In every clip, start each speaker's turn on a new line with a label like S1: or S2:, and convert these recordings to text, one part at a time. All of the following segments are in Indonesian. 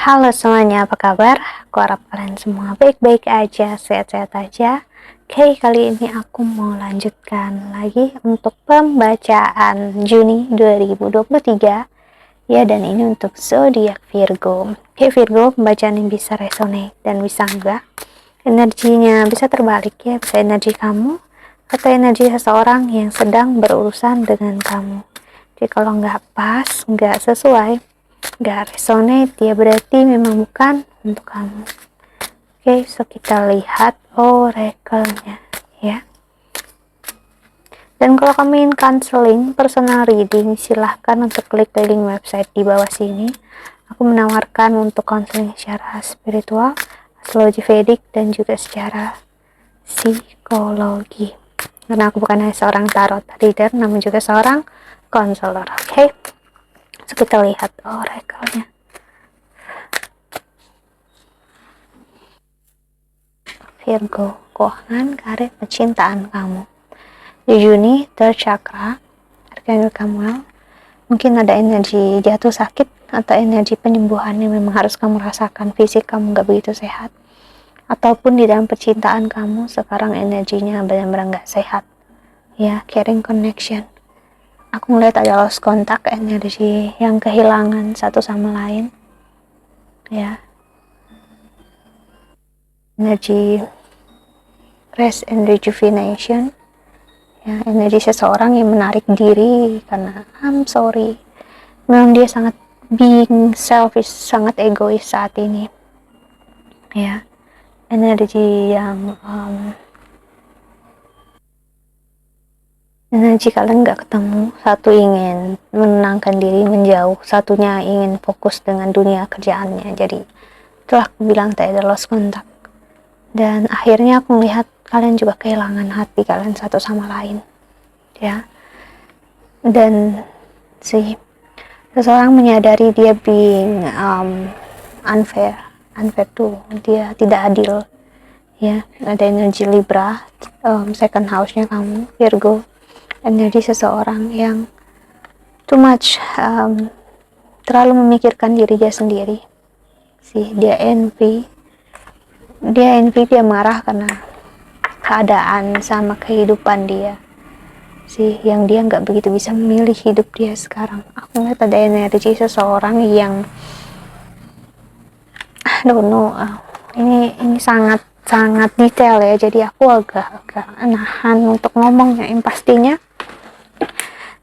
S1: Halo semuanya, apa kabar? Aku harap kalian semua baik-baik aja, sehat-sehat aja. Oke, kali ini aku mau lanjutkan lagi untuk pembacaan Juni 2023. Ya, dan ini untuk zodiak Virgo. Oke, Virgo, pembacaan yang bisa resonate dan bisa enggak. Energinya bisa terbalik ya, bisa energi kamu atau energi seseorang yang sedang berurusan dengan kamu. Jadi kalau nggak pas, nggak sesuai, nggak resonate, ya berarti memang bukan untuk kamu. Oke, so kita lihat oracle-nya ya. Dan kalau kamu ingin counseling, personal reading, silahkan untuk klik link website di bawah sini. Aku menawarkan untuk counseling secara spiritual, astrologi Vedic, dan juga secara psikologi. Karena aku bukan hanya seorang tarot reader, namun juga seorang konselor. Oke, so kita lihat oracle-nya. Virgo, keuangan, karir, percintaan kamu. Di Juni, third chakra, Archangel Chamuel, mungkin ada energi jatuh sakit atau energi penyembuhan yang memang harus kamu rasakan. Fisik kamu gak begitu sehat, ataupun di dalam percintaan kamu sekarang energinya benar-benar gak sehat ya. Caring connection, aku melihat ada lost contact, energi yang kehilangan satu sama lain ya. Energi rest and rejuvenation ya, energi seseorang yang menarik diri karena I'm sorry, memang dia sangat being selfish, sangat egois saat ini ya. Energi yang energi kalian nggak ketemu, satu ingin menenangkan diri menjauh, satunya ingin fokus dengan dunia kerjaannya. Jadi itulah aku bilang tadi ada lost contact, dan akhirnya aku melihat kalian juga kehilangan hati kalian satu sama lain ya. Dan seseorang menyadari dia being unfair tuh, dia tidak adil ya. Ada energi Libra, second house-nya kamu Virgo, energi seseorang yang too much, terlalu memikirkan diri dia sendiri dia envy, dia marah karena keadaan sama kehidupan dia yang dia nggak begitu bisa memilih hidup dia sekarang. Aku lihat ada energi seseorang yang I don't know, ini sangat detail ya, jadi aku agak nahan untuk ngomongnya yang pastinya.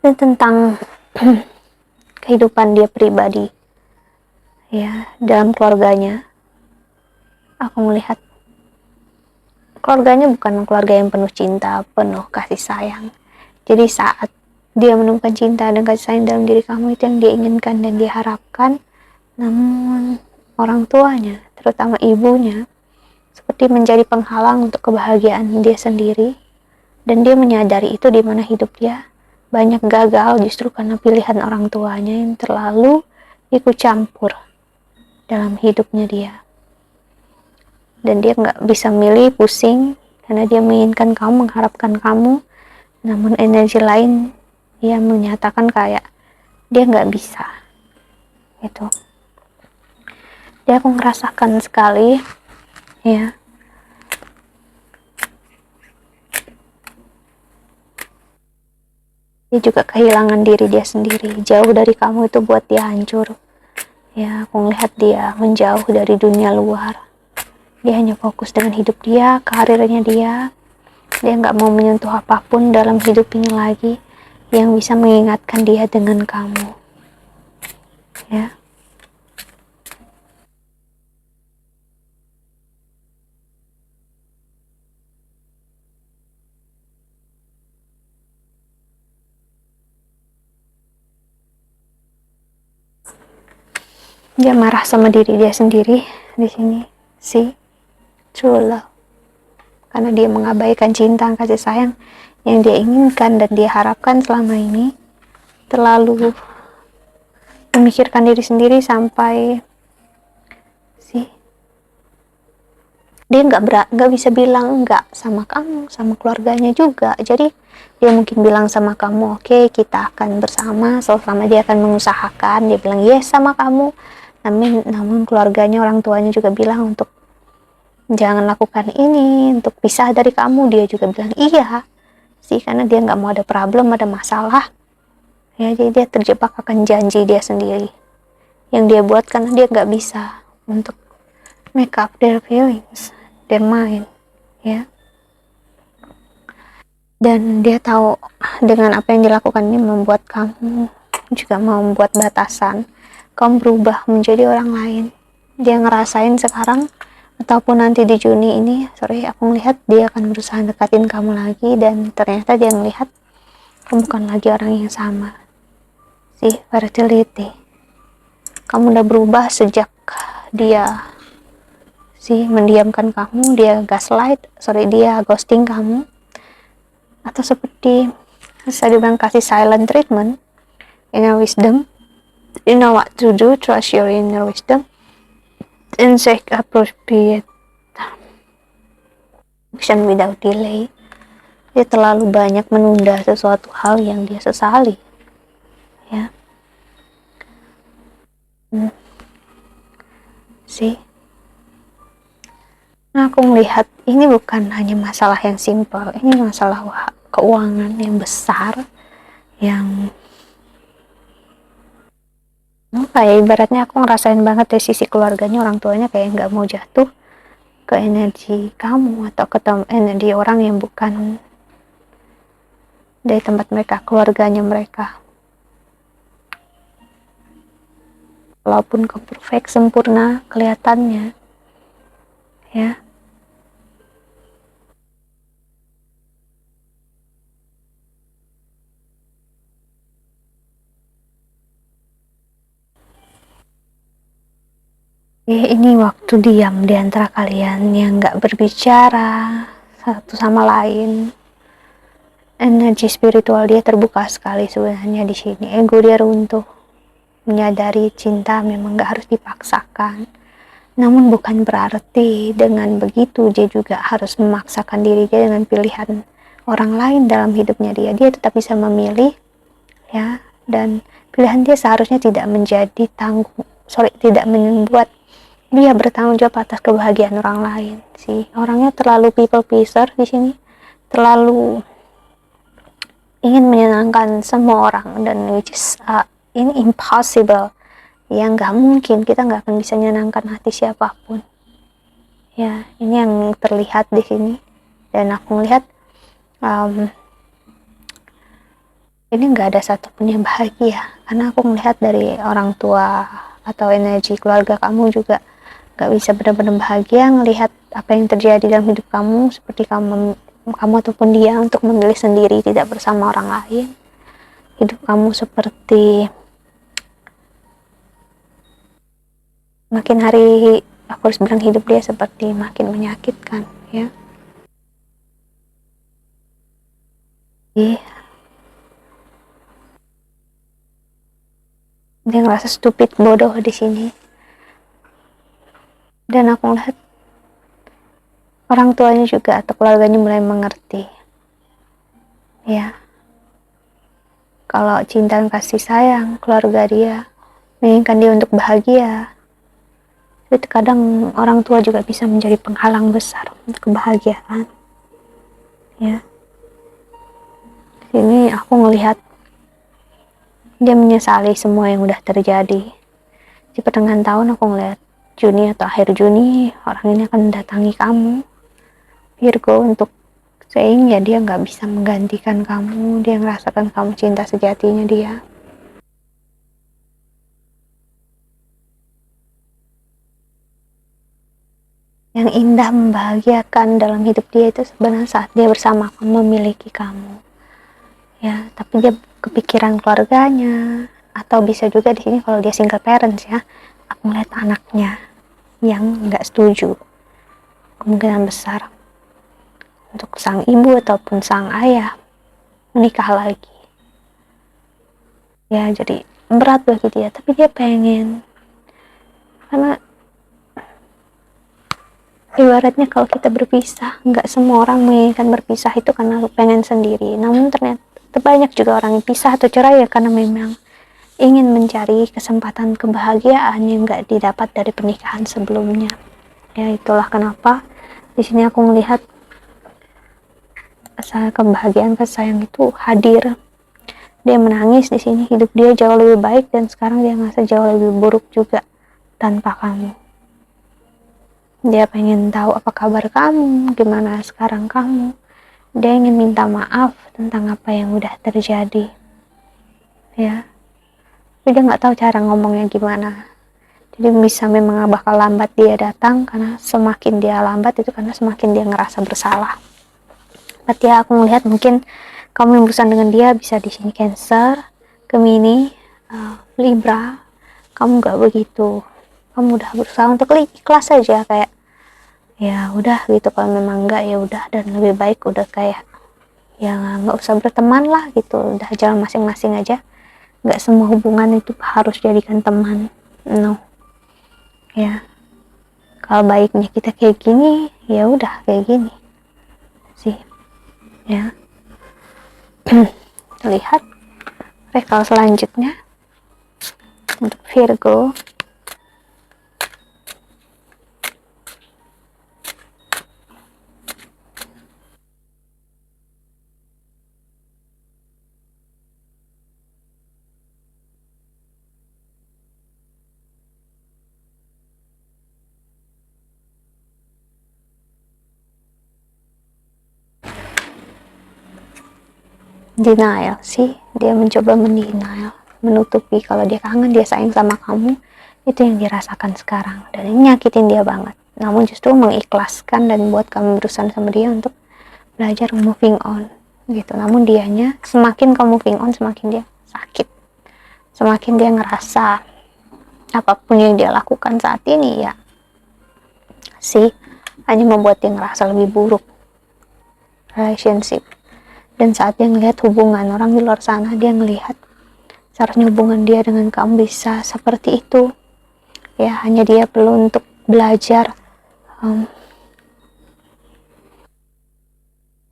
S1: Dan tentang kehidupan dia pribadi ya, dalam keluarganya aku melihat keluarganya bukan keluarga yang penuh cinta, penuh kasih sayang. Jadi saat dia menemukan cinta dan kasih sayang dalam diri kamu, itu yang dia inginkan dan dia harapkan, namun orang tuanya, terutama ibunya, seperti menjadi penghalang untuk kebahagiaan dia sendiri. Dan dia menyadari itu, di mana hidup dia banyak gagal justru karena pilihan orang tuanya yang terlalu ikut campur dalam hidupnya dia. Dan dia nggak bisa milih, pusing karena dia menginginkan kamu, mengharapkan kamu, namun energi lain yang menyatakan kayak dia nggak bisa gitu. Dia aku ngerasakan sekali ya. Dia juga kehilangan diri dia sendiri, jauh dari kamu itu buat dia hancur ya. Aku melihat dia menjauh dari dunia luar. Dia hanya fokus dengan hidup dia, karirnya dia nggak mau menyentuh apapun dalam hidup ini lagi yang bisa mengingatkan dia dengan kamu ya. Dia marah sama diri dia sendiri di sini true love, karena dia mengabaikan cinta, kasih sayang yang dia inginkan dan dia harapkan selama ini. Terlalu memikirkan diri sendiri sampai dia nggak bisa bilang enggak sama kamu, sama keluarganya juga. Jadi dia mungkin bilang sama kamu, oke, kita akan bersama selama dia akan mengusahakan, dia bilang yes sama kamu, namun keluarganya, orang tuanya juga bilang untuk jangan lakukan ini, untuk pisah dari kamu. Dia juga bilang iya sih, karena dia nggak mau ada problem, ada masalah ya. Jadi dia terjebak akan janji dia sendiri yang dia buat, karena dia nggak bisa untuk make up their feelings, their mind ya. Dan dia tahu dengan apa yang dilakukan ini membuat kamu juga membuat batasan kamu berubah menjadi orang lain. Dia ngerasain sekarang ataupun nanti di Juni ini, aku melihat dia akan berusaha dekatin kamu lagi, dan ternyata dia melihat kamu bukan lagi orang yang sama. Fertility, kamu udah berubah sejak dia mendiamkan kamu, dia ghosting kamu, atau seperti saya bilang kasih silent treatment. Inner wisdom, you know what to do, trust your inner wisdom and take appropriate action without delay. Dia terlalu banyak menunda sesuatu hal yang dia sesali ya. Nah, aku melihat ini bukan hanya masalah yang simpel, ini masalah keuangan yang besar, yang ibaratnya aku ngerasain banget dari sisi keluarganya, orang tuanya kayak nggak mau jatuh ke energi kamu atau ke energi orang yang bukan dari tempat mereka, keluarganya mereka. Walaupun kau perfect, sempurna kelihatannya ya, ini waktu diam di antara kalian yang nggak berbicara satu sama lain. Energi spiritual dia terbuka sekali sebenarnya di sini. Ego dia runtuh, menyadari cinta memang nggak harus dipaksakan. Namun bukan berarti dengan begitu dia juga harus memaksakan diri dia dengan pilihan orang lain dalam hidupnya dia. Dia tetap bisa memilih ya, dan pilihan dia seharusnya tidak tidak membuat dia bertanggung jawab atas kebahagiaan orang lain. Orangnya terlalu people pleaser di sini, terlalu ingin menyenangkan semua orang, dan which is ini impossible ya, nggak mungkin, kita nggak akan bisa menyenangkan hati siapapun ya. Ini yang terlihat di sini, dan aku melihat ini nggak ada satupun yang bahagia, karena aku melihat dari orang tua atau energi keluarga kamu juga nggak bisa benar-benar bahagia ngelihat apa yang terjadi dalam hidup kamu, seperti kamu ataupun dia untuk memilih sendiri tidak bersama orang lain. Hidup kamu seperti makin hari, aku harus bilang hidup dia seperti makin menyakitkan ya. Dia ngerasa stupid, bodoh di sini. Dan aku lihat orang tuanya juga atau keluarganya mulai mengerti ya, kalau cinta dan kasih sayang keluarga dia menginginkan dia untuk bahagia. Itu kadang orang tua juga bisa menjadi penghalang besar untuk kebahagiaan ya. Sini aku ngelihat dia menyesali semua yang udah terjadi. Di pertengahan tahun aku ngelihat Juni atau akhir Juni, orang ini akan mendatangi kamu Virgo untuk saying ya, dia nggak bisa menggantikan kamu, dia merasakan kamu cinta sejatinya dia. Yang indah membahagiakan dalam hidup dia itu sebenarnya saat dia bersama kamu, memiliki kamu ya. Tapi dia kepikiran keluarganya, atau bisa juga di sini kalau dia single parents ya, aku melihat anaknya yang nggak setuju, kemungkinan besar untuk sang ibu ataupun sang ayah menikah lagi ya. Jadi berat bagi dia, tapi dia pengen, karena ibaratnya kalau kita berpisah, nggak semua orang menginginkan berpisah itu karena pengen sendiri. Namun ternyata banyak juga orang yang pisah atau cerai ya karena memang ingin mencari kesempatan kebahagiaan yang gak didapat dari pernikahan sebelumnya. Ya, itulah kenapa di sini aku melihat kebahagiaan kasih sayang itu hadir. Dia menangis di sini, hidup dia jauh lebih baik dan sekarang dia ngerasa jauh lebih buruk juga tanpa kamu. Dia pengen tahu apa kabar kamu, gimana sekarang kamu. Dia ingin minta maaf tentang apa yang udah terjadi. Ya, tapi dia nggak tahu cara ngomongnya gimana. Jadi bisa memang bakal lambat dia datang, karena semakin dia lambat itu karena semakin dia ngerasa bersalah. Berarti ya, aku melihat mungkin kamu yang berurusan dengan dia bisa di sini Cancer, Gemini, Libra. Kamu nggak begitu, kamu udah berusaha untuk ikhlas aja, kayak ya udah gitu. Kalau memang enggak ya udah, dan lebih baik udah kayak ya nggak usah berteman lah gitu, udah jalan masing-masing aja. Nggak semua hubungan itu harus jadikan teman, no. Ya, kalau baiknya kita kayak gini ya udah kayak gini sih ya. Lihat rekal selanjutnya untuk Virgo. Denial sih, dia mencoba mendenial, menutupi kalau dia kangen, dia sayang sama kamu. Itu yang dirasakan sekarang dan ini nyakitin dia banget. Namun justru mengikhlaskan dan buat kamu berusaha sama dia untuk belajar moving on gitu. Namun dianya semakin kamu moving on, semakin dia sakit, semakin dia ngerasa apapun yang dia lakukan saat ini ya sih hanya membuat dia ngerasa lebih buruk relationship. Dan saat dia ngelihat hubungan orang di luar sana, dia ngelihat seharusnya hubungan dia dengan kamu bisa seperti itu ya, hanya dia perlu untuk belajar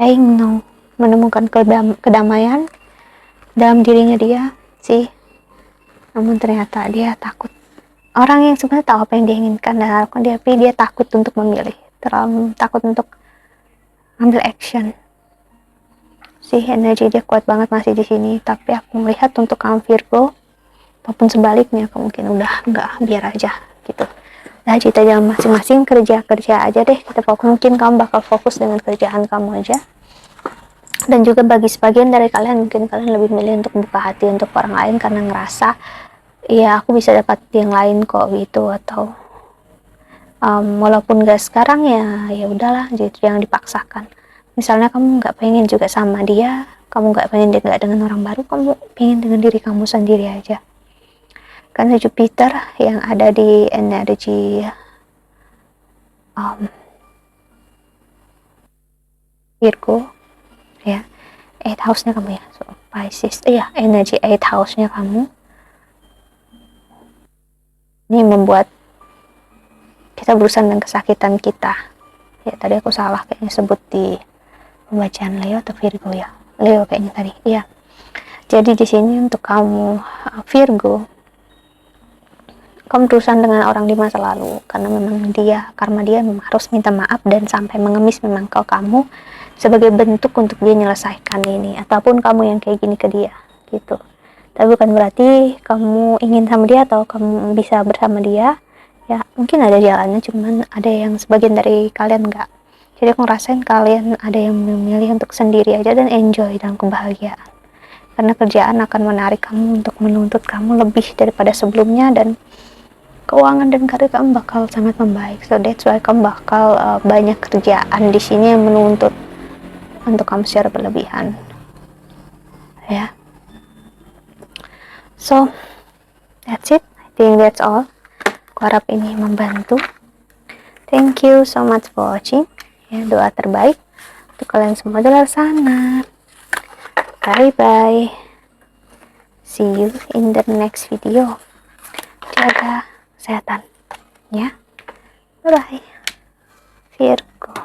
S1: saying no, menemukan kedamaian dalam dirinya dia sih. Namun ternyata dia takut, orang yang sebenarnya tahu apa yang dia inginkan dan harapkan dia, tapi dia takut untuk memilih, terlalu takut untuk ambil action sih. Energi dia kuat banget masih di sini. Tapi aku melihat untuk kamu Virgo, ataupun sebaliknya, kamu mungkin udah enggak, biar aja gitu. Nah, kita jangan masing-masing kerja aja deh. Kita fokus, mungkin kamu bakal fokus dengan kerjaan kamu aja. Dan juga bagi sebagian dari kalian, mungkin kalian lebih milih untuk buka hati untuk orang lain karena ngerasa ya aku bisa dapat yang lain kok gitu, atau walaupun gak sekarang ya udahlah, jadi jangan dipaksakan. Misalnya kamu nggak pengen juga sama dia, kamu nggak pengen dia nggak dengan orang baru, kamu pengen dengan diri kamu sendiri aja. Karena Jupiter yang ada di energi Virgo ya, 8 house-nya kamu ya, so, Pisces, energi 8 house-nya kamu ini membuat kita berurusan dengan kesakitan kita ya. Tadi aku salah kayaknya sebut di pembacaan Leo atau Virgo ya, Leo kayaknya tadi ya. Jadi di sini untuk kamu Virgo, kamu berurusan dengan orang di masa lalu karena memang dia, karma dia memang harus minta maaf dan sampai mengemis memang ke kamu sebagai bentuk untuk dia menyelesaikan ini, ataupun kamu yang kayak gini ke dia gitu. Tapi bukan berarti kamu ingin sama dia atau kamu bisa bersama dia ya, mungkin ada jalannya, cuman ada yang sebagian dari kalian enggak. Jadi aku ngerasain kalian ada yang memilih untuk sendiri aja dan enjoy dalam kebahagiaan, karena kerjaan akan menarik kamu untuk menuntut kamu lebih daripada sebelumnya, dan keuangan dan karir kamu bakal sangat membaik. So that's why kamu bakal banyak kerjaan di sini yang menuntut untuk kamu secara berlebihan ya. So that's it, I think that's all. Aku harap ini membantu. Thank you so much for watching ya. Doa terbaik untuk kalian semua di luar sana. Bye bye, see you in the next video. Jaga kesehatan ya, bye bye Virgo.